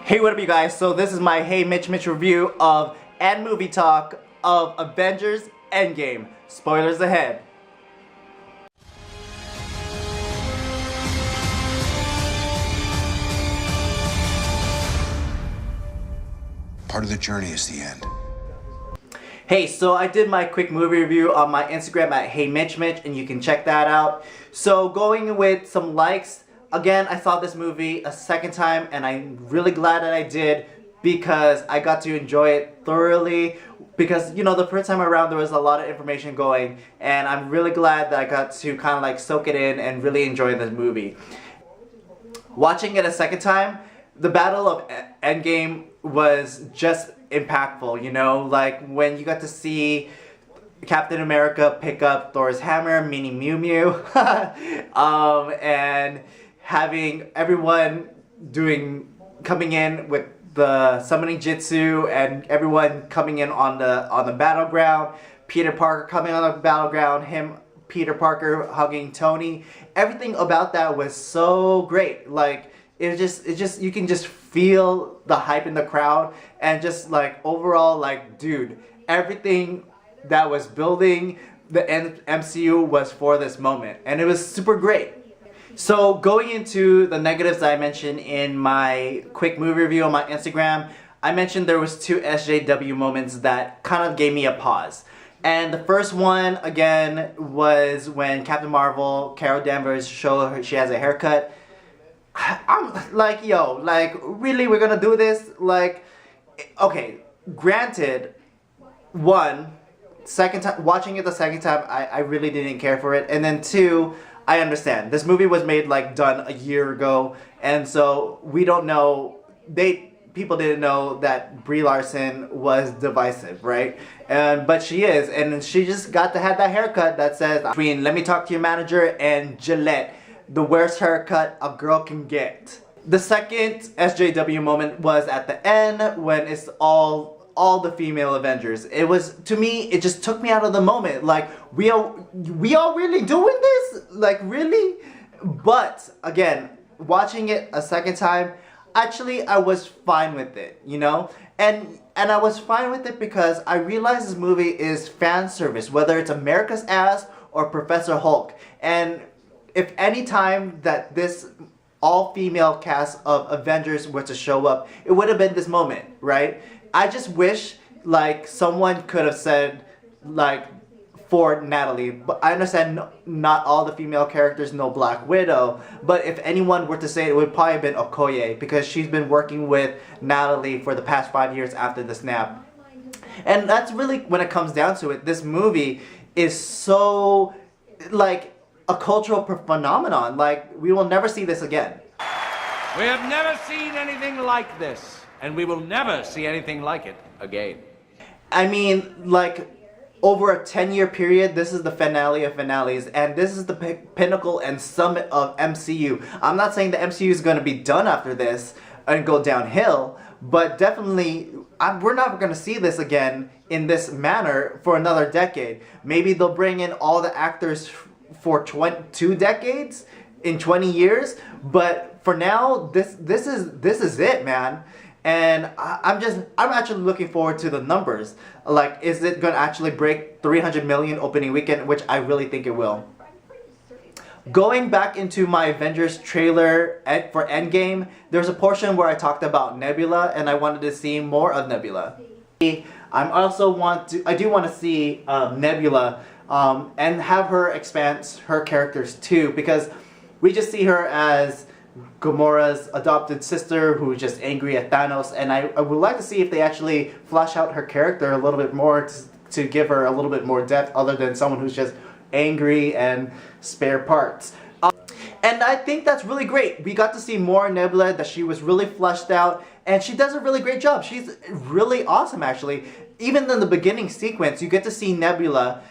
Hey, what up you guys? So this is my Hey Mitch review of and movie talk of Avengers Endgame. Spoilers ahead. Part of the journey is the end. Hey, so I did my quick movie review on my Instagram at Hey Mitch, and you can check that out. So going with some likes, again, I saw this movie a second time and I'm really glad that I did because I got to enjoy it thoroughly. Because, you know, the first time around there was a lot of information going, and I'm really glad that I got to kind of like soak it in and really enjoy this movie. Watching it a second time, the Battle of Endgame was just impactful, you know, like when you got to see Captain America pick up Thor's hammer, meaning Mew Mew, and having everyone coming in with the summoning jitsu and everyone coming in on the battleground, Peter Parker coming on the battleground, Peter Parker hugging Tony, everything about that was so great. Like it just you can just feel the hype in the crowd, and just like overall, like dude, everything that was building the MCU was for this moment, and it was super great. So going into the negatives that I mentioned in my quick movie review on my Instagram, I mentioned there was two SJW moments that kind of gave me a pause. And the first one, again, was when Captain Marvel, Carol Danvers, showed her she has a haircut. I'm like, yo, like, really, we're gonna do this? Like, okay, granted, second time, watching it the second time, I really didn't care for it. And then two, I understand. This movie was made, like, done a year ago, and so we don't know, people didn't know that Brie Larson was divisive, right? But she is, and she just got to have that haircut that says, between Let Me Talk to Your Manager and Gillette, the worst haircut a girl can get. The second SJW moment was at the end when it's all the female Avengers. It was, to me, it just took me out of the moment. Like, we all really doing this? Like, really? But again, watching it a second time, actually I was fine with it, you know? And I was fine with it because I realized this movie is fan service, whether it's America's Ass or Professor Hulk. And if any time that this all-female cast of Avengers were to show up, it would have been this moment, right? I just wish, like, someone could have said, like, for Natalie, but I understand not all the female characters know Black Widow, but if anyone were to say it, it would probably have been Okoye, because she's been working with Natalie for the past 5 years after the snap. And that's really, when it comes down to it, this movie is so, like, a cultural phenomenon. Like, we will never see this again. We have never seen anything like this, and we will never see anything like it again. I mean, like, over a 10-year period, this is the finale of finales, and this is the pinnacle and summit of MCU. I'm not saying the MCU is going to be done after this and go downhill, but definitely, we're not going to see this again in this manner for another decade. Maybe they'll bring in all the actors for 2 decades in 20 years, but for now, this is it, man. And I'm actually looking forward to the numbers. Like, is it gonna actually break 300 million opening weekend, which I really think it will. Going back into my Avengers trailer for Endgame, there's a portion where I talked about Nebula, and I wanted to see more of Nebula. I do want to see Nebula and have her expand her characters too, because we just see her as Gamora's adopted sister who's just angry at Thanos, and I would like to see if they actually flesh out her character a little bit more to give her a little bit more depth, other than someone who's just angry and spare parts. And I think that's really great. We got to see more Nebula, that she was really fleshed out, and she does a really great job. She's really awesome, actually. Even in the beginning sequence, you get to see Nebula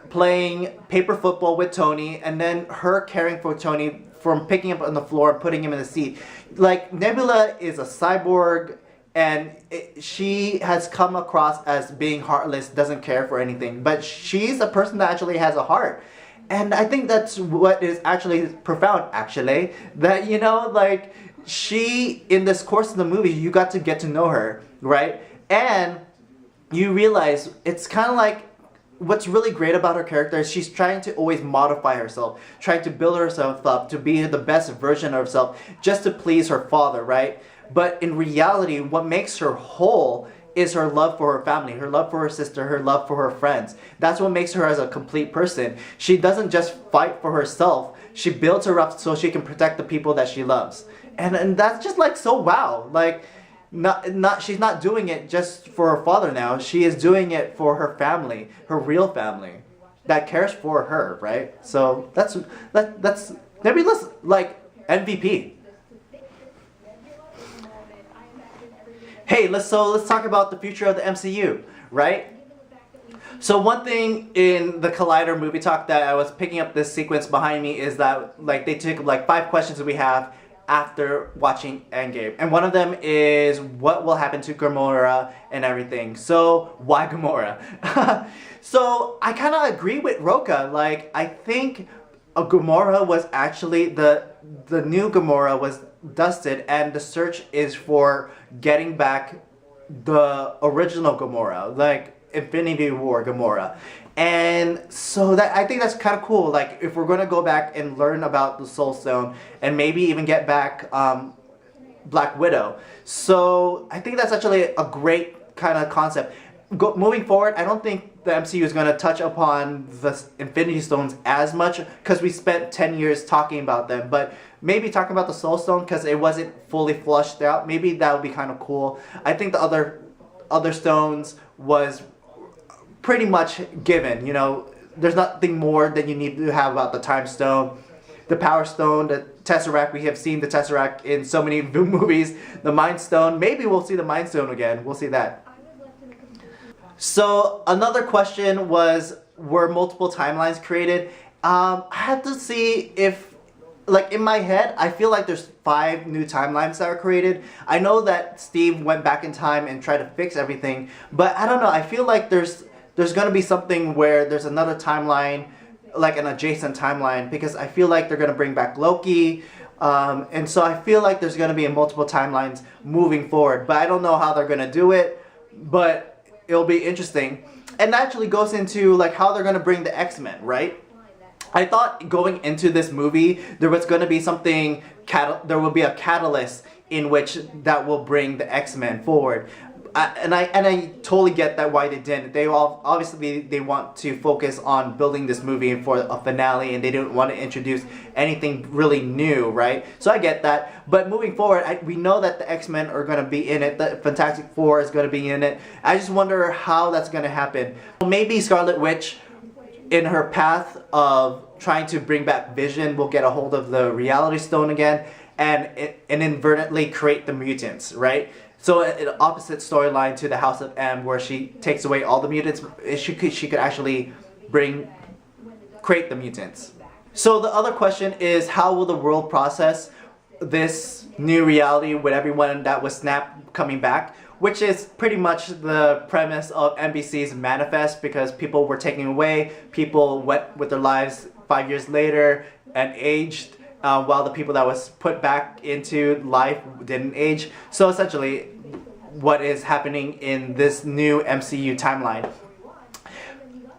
playing paper football with Tony, and then her caring for Tony from picking him up on the floor and putting him in the seat. Like, Nebula is a cyborg, and she has come across as being heartless, doesn't care for anything, but she's a person that actually has a heart. And I think that's what is actually profound, actually, that, you know, like, she, in this course of the movie, you got to get to know her, right? And you realize it's kind of like, what's really great about her character is she's trying to always modify herself, trying to build herself up to be the best version of herself just to please her father, right? But in reality, what makes her whole is her love for her family, her love for her sister, her love for her friends. That's what makes her as a complete person. She doesn't just fight for herself, she builds her up so she can protect the people that she loves. And that's just like so wow. Like, she's not doing it just for her father now. She is doing it for her family, her real family that cares for her, right? So that's Nebula's like MVP. Hey, let's talk about the future of the MCU, right? So one thing in the Collider movie talk that I was picking up this sequence behind me is that like they took like 5 questions that we have after watching Endgame. And one of them is what will happen to Gamora and everything. So why Gamora? So I kind of agree with Roka. Like I think Gamora was actually the new Gamora was dusted, and the search is for getting back the original Gamora, like Infinity War Gamora. And so that I think that's kind of cool. Like if we're going to go back and learn about the Soul Stone and maybe even get back Black Widow. So I think that's actually a great kind of concept. Moving forward, I don't think the MCU is going to touch upon the Infinity Stones as much because we spent 10 years talking about them. But maybe talking about the Soul Stone because it wasn't fully flushed out. Maybe that would be kind of cool. I think the other stones was pretty much given, you know. There's nothing more that you need to have about the Time Stone, the Power Stone, the Tesseract. We have seen the Tesseract in so many movies. The Mind Stone, maybe we'll see the Mind Stone again. We'll see that. So another question was, were multiple timelines created? I had to see if, like in my head, I feel like there's 5 new timelines that are created. I know that Steve went back in time and tried to fix everything, but I don't know. I feel like there's going to be something where there's another timeline, like an adjacent timeline, because I feel like they're going to bring back Loki. And so I feel like there's going to be multiple timelines moving forward, but I don't know how they're going to do it, but it'll be interesting. And that actually goes into like how they're going to bring the X-Men, right? I thought going into this movie, there was going to be something, there will be a catalyst in which that will bring the X-Men forward. And I totally get that why they didn't. They obviously they want to focus on building this movie for a finale, and they didn't want to introduce anything really new, right? So I get that. But moving forward, we know that the X-Men are going to be in it. The Fantastic Four is going to be in it. I just wonder how that's going to happen. Maybe Scarlet Witch, in her path of trying to bring back Vision, will get a hold of the Reality Stone again and inadvertently create the mutants, right? So an opposite storyline to the House of M, where she takes away all the mutants. She could actually create the mutants. So the other question is, how will the world process this new reality with everyone that was snapped coming back? Which is pretty much the premise of NBC's Manifest, because people were taken away, people went with their lives 5 years later and aged, while the people that was put back into life didn't age. So essentially, what is happening in this new MCU timeline.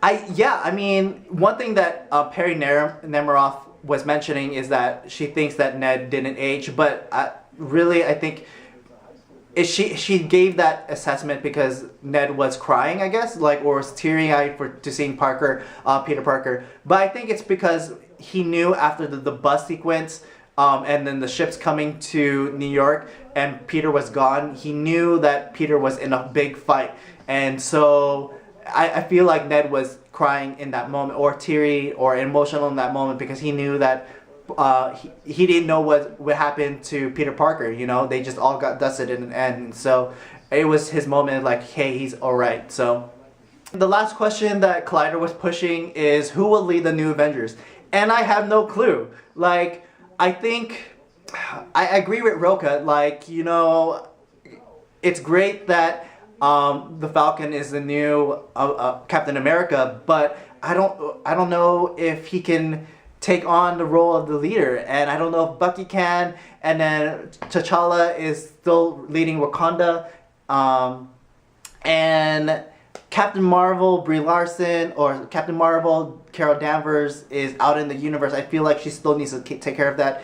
I mean, one thing that Perry Nemiroff was mentioning is that she thinks that Ned didn't age, but I think she gave that assessment because Ned was crying, I guess, like, or was teary-eyed to seeing Peter Parker. But I think it's because he knew after the bus sequence, and then the ships coming to New York, and Peter was gone, he knew that Peter was in a big fight. And so I feel like Ned was crying in that moment, or teary or emotional in that moment, because he knew that he didn't know what happened to Peter Parker. You know, they just all got dusted in the end. And so it was his moment, like, hey, he's alright. So the last question that Collider was pushing is, who will lead the new Avengers? And I have no clue. Like, I think I agree with Roka. Like, you know, it's great that the Falcon is the new Captain America, but I don't know if he can take on the role of the leader. And I don't know if Bucky can, and then T'Challa is still leading Wakanda, and Captain Marvel, Brie Larson, or Captain Marvel, Carol Danvers is out in the universe. I feel like she still needs to take care of that.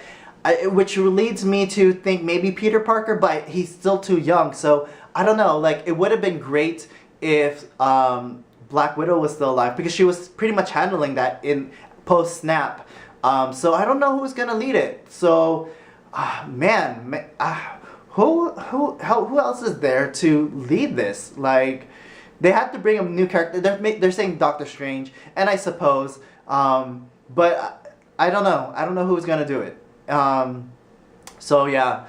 Which leads me to think maybe Peter Parker, but he's still too young. So I don't know. Like, it would have been great if Black Widow was still alive, because she was pretty much handling that in post snap. So I don't know who's gonna lead it. So, who else is there to lead this? Like, they have to bring a new character. They're saying Doctor Strange, and I suppose, but I don't know. I don't know who's gonna do it. So yeah,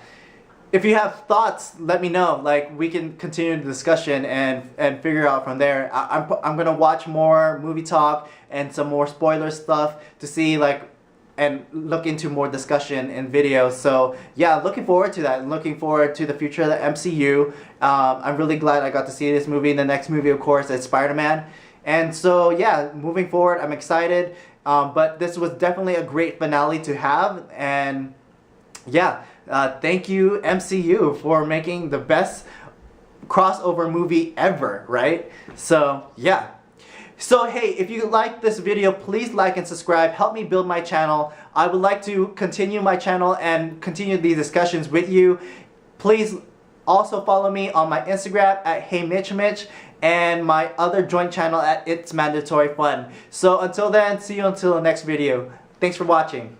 if you have thoughts, let me know. Like, we can continue the discussion and figure out from there. I'm gonna watch more movie talk and some more spoiler stuff to see, like, and look into more discussion in videos. So yeah, looking forward to that. Looking forward to the future of the MCU. I'm really glad I got to see this movie. The next movie, of course, is Spider-Man. And so yeah, moving forward, I'm excited. But this was definitely a great finale to have. And yeah, thank you MCU for making the best crossover movie ever, right? So yeah. So hey, if you like this video, please like and subscribe. Help me build my channel. I would like to continue my channel and continue these discussions with you. Please also follow me on my Instagram at HeyMitchMitch and my other joint channel at It's Mandatory Fun. So until then, see you until the next video. Thanks for watching.